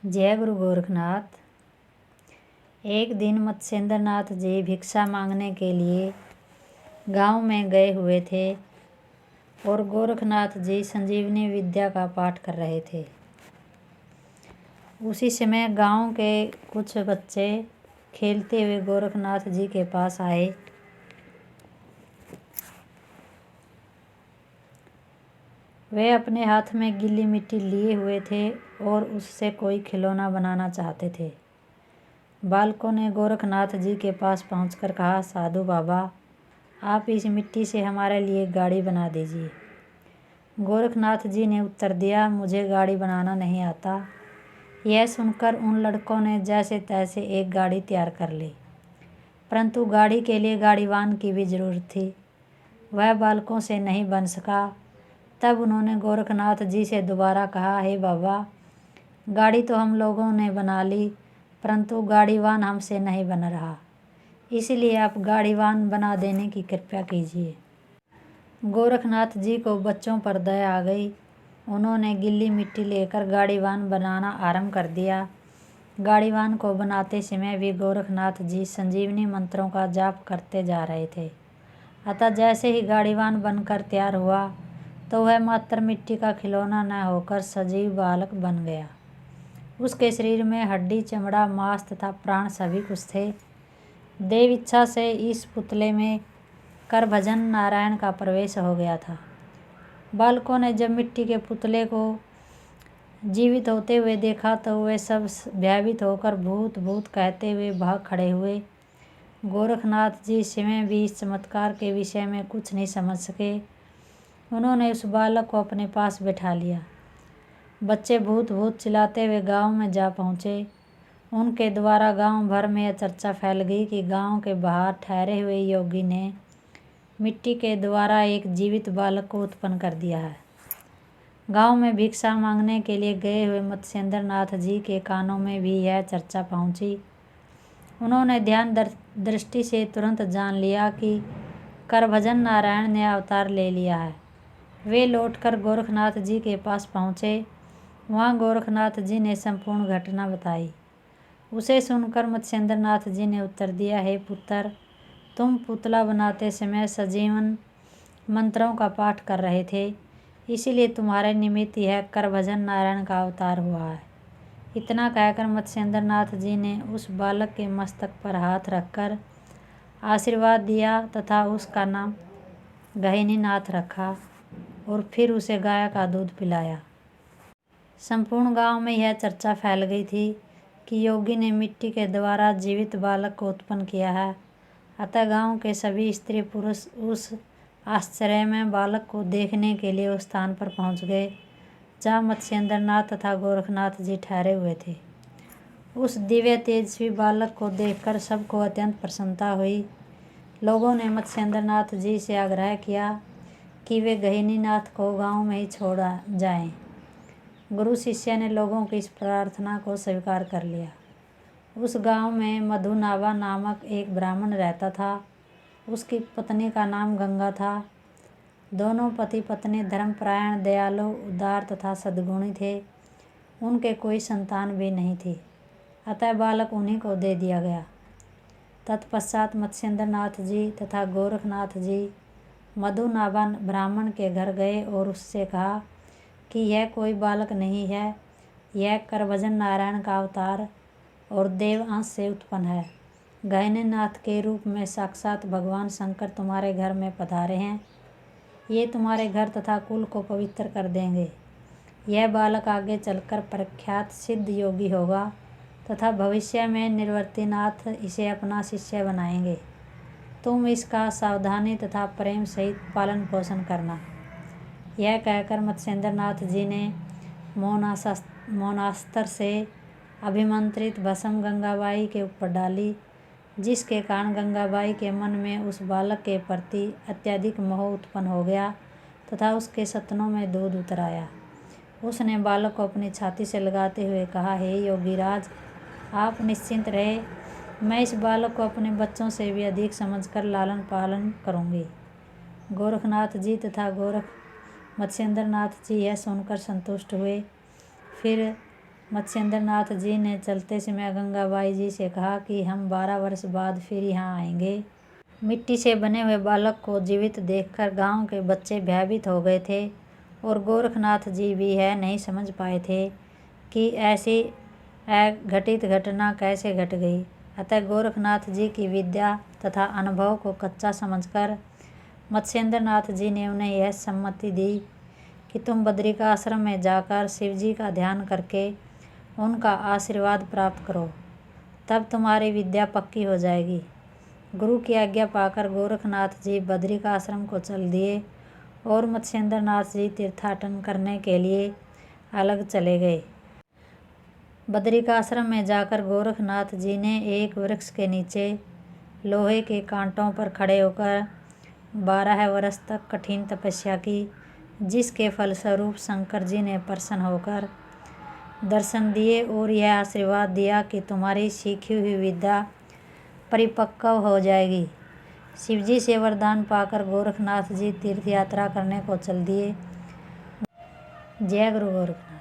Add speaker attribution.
Speaker 1: जय गुरु गोरखनाथ। एक दिन मत्स्येंद्रनाथ जी भिक्षा मांगने के लिए गांव में गए हुए थे और गोरखनाथ जी संजीवनी विद्या का पाठ कर रहे थे। उसी समय गांव के कुछ बच्चे खेलते हुए गोरखनाथ जी के पास आए। वे अपने हाथ में गीली मिट्टी लिए हुए थे और उससे कोई खिलौना बनाना चाहते थे। बालकों ने गोरखनाथ जी के पास पहुंचकर कहा, साधु बाबा, आप इस मिट्टी से हमारे लिए गाड़ी बना दीजिए। गोरखनाथ जी ने उत्तर दिया, मुझे गाड़ी बनाना नहीं आता। यह सुनकर उन लड़कों ने जैसे तैसे एक गाड़ी तैयार कर ली, परंतु गाड़ी के लिए गाड़ीवान की भी जरूरत थी। वह बालकों से नहीं बन सका। तब उन्होंने गोरखनाथ जी से दोबारा कहा, हे बाबा, गाड़ी तो हम लोगों ने बना ली, परंतु गाड़ीवान हमसे नहीं बन रहा, इसलिए आप गाड़ीवान बना देने की कृपा कीजिए। गोरखनाथ जी को बच्चों पर दया आ गई। उन्होंने गीली मिट्टी लेकर गाड़ीवान बनाना आरंभ कर दिया। गाड़ीवान को बनाते समय भी गोरखनाथ जी संजीवनी मंत्रों का जाप करते जा रहे थे। अतः जैसे ही गाड़ीवान बनकर तैयार हुआ तो वह मात्र मिट्टी का खिलौना न होकर सजीव बालक बन गया। उसके शरीर में हड्डी, चमड़ा, मांस तथा प्राण सभी कुछ थे। देव इच्छा से इस पुतले में करभजन नारायण का प्रवेश हो गया था। बालकों ने जब मिट्टी के पुतले को जीवित होते हुए देखा तो वे सब भयभीत होकर भूत भूत कहते हुए भाग खड़े हुए। गोरखनाथ जी स्वयं भी इस चमत्कार के विषय में कुछ नहीं समझ सके। उन्होंने उस बालक को अपने पास बैठा लिया। बच्चे भूत भूत चिल्लाते हुए गांव में जा पहुँचे। उनके द्वारा गांव भर में यह चर्चा फैल गई कि गांव के बाहर ठहरे हुए योगी ने मिट्टी के द्वारा एक जीवित बालक को उत्पन्न कर दिया है। गांव में भिक्षा मांगने के लिए गए हुए मत्स्येंद्रनाथ जी के कानों में भी यह चर्चा पहुंची। उन्होंने ध्यान दृष्टि से तुरंत जान लिया कि करभजन नारायण ने अवतार ले लिया है। वे लौटकर गोरखनाथ जी के पास पहुँचे। वहाँ गोरखनाथ जी ने संपूर्ण घटना बताई। उसे सुनकर मत्स्येंद्रनाथ जी ने उत्तर दिया, हे पुत्र, तुम पुतला बनाते समय सजीवन मंत्रों का पाठ कर रहे थे, इसीलिए तुम्हारे निमित्त यह करभजन नारायण का अवतार हुआ है। इतना कहकर मत्स्येंद्रनाथ जी ने उस बालक के मस्तक पर हाथ रखकर आशीर्वाद दिया तथा उसका नाम गहिनीनाथ रखा और फिर उसे गाय का दूध पिलाया। संपूर्ण गांव में यह चर्चा फैल गई थी कि योगी ने मिट्टी के द्वारा जीवित बालक को उत्पन्न किया है। अतः गांव के सभी स्त्री पुरुष उस आश्चर्यमय बालक को देखने के लिए उस स्थान पर पहुंच गए जहाँ मत्स्येंद्रनाथ तथा गोरखनाथ जी ठहरे हुए थे। उस दिव्य तेजस्वी बालक को देखकर सबको अत्यंत प्रसन्नता हुई। लोगों ने मत्स्येंद्रनाथ जी से आग्रह किया कि वे गहिनीनाथ को गांव में ही छोड़ जाएं। गुरु शिष्य ने लोगों की इस प्रार्थना को स्वीकार कर लिया। उस गांव में मधुनाभा नामक एक ब्राह्मण रहता था। उसकी पत्नी का नाम गंगा था। दोनों पति पत्नी धर्मपरायण, दयालु, उदार तथा सद्गुणी थे। उनके कोई संतान भी नहीं थी, अतः बालक उन्हीं को दे दिया गया। तत्पश्चात मत्स्येंद्रनाथ जी तथा गोरखनाथ जी मधुनाभा ब्राह्मण के घर गए और उससे कहा कि यह कोई बालक नहीं है, यह करभजन नारायण का अवतार और देव अंश से उत्पन्न है। गहिनीनाथ के रूप में साक्षात भगवान शंकर तुम्हारे घर में पधारे हैं। ये तुम्हारे घर तथा कुल को पवित्र कर देंगे। यह बालक आगे चलकर प्रख्यात सिद्ध योगी होगा तथा भविष्य में निर्वर्तीनाथ इसे अपना शिष्य बनाएंगे। तुम इसका सावधानी तथा प्रेम सहित पालन पोषण करना। यह कहकर मत्स्येंद्रनाथ जी ने मौनास्त्र से अभिमंत्रित भस्म गंगाबाई के ऊपर डाली, जिसके कारण गंगाबाई के मन में उस बालक के प्रति अत्यधिक मोह उत्पन्न हो गया तथा उसके सतनों में दूध उतर आया। उसने बालक को अपनी छाती से लगाते हुए कहा, हे योगीराज, आप निश्चिंत रहे, मैं इस बालक को अपने बच्चों से भी अधिक समझकर लालन पालन करूँगी। गोरखनाथ जी तथा मत्स्येंद्रनाथ जी यह सुनकर संतुष्ट हुए। फिर मत्स्येंद्रनाथ जी ने चलते समय गंगाबाई जी से कहा कि हम 12 वर्ष बाद फिर यहाँ आएंगे। मिट्टी से बने हुए बालक को जीवित देखकर गांव के बच्चे भयभीत हो गए थे और गोरखनाथ जी भी यह नहीं समझ पाए थे कि ऐसी अघटित घटना कैसे घट गई। अतः गोरखनाथ जी की विद्या तथा अनुभव को कच्चा समझकर मत्स्येंद्रनाथ जी ने उन्हें यह सम्मति दी कि तुम बद्रिकाश्रम में जाकर शिवजी का ध्यान करके उनका आशीर्वाद प्राप्त करो, तब तुम्हारी विद्या पक्की हो जाएगी। गुरु की आज्ञा पाकर गोरखनाथ जी बद्रिकाश्रम को चल दिए और मत्स्येंद्रनाथ जी तीर्थाटन करने के लिए अलग चले गए। बद्रिकाश्रम में जाकर गोरखनाथ जी ने एक वृक्ष के नीचे लोहे के कांटों पर खड़े होकर 12 वर्ष तक कठिन तपस्या की, जिसके फलस्वरूप शंकर जी ने प्रसन्न होकर दर्शन दिए और यह आशीर्वाद दिया कि तुम्हारी सीखी हुई विद्या परिपक्व हो जाएगी। शिवजी से वरदान पाकर गोरखनाथ जी तीर्थ यात्रा करने को चल दिए। जय गुरु गोरखनाथ।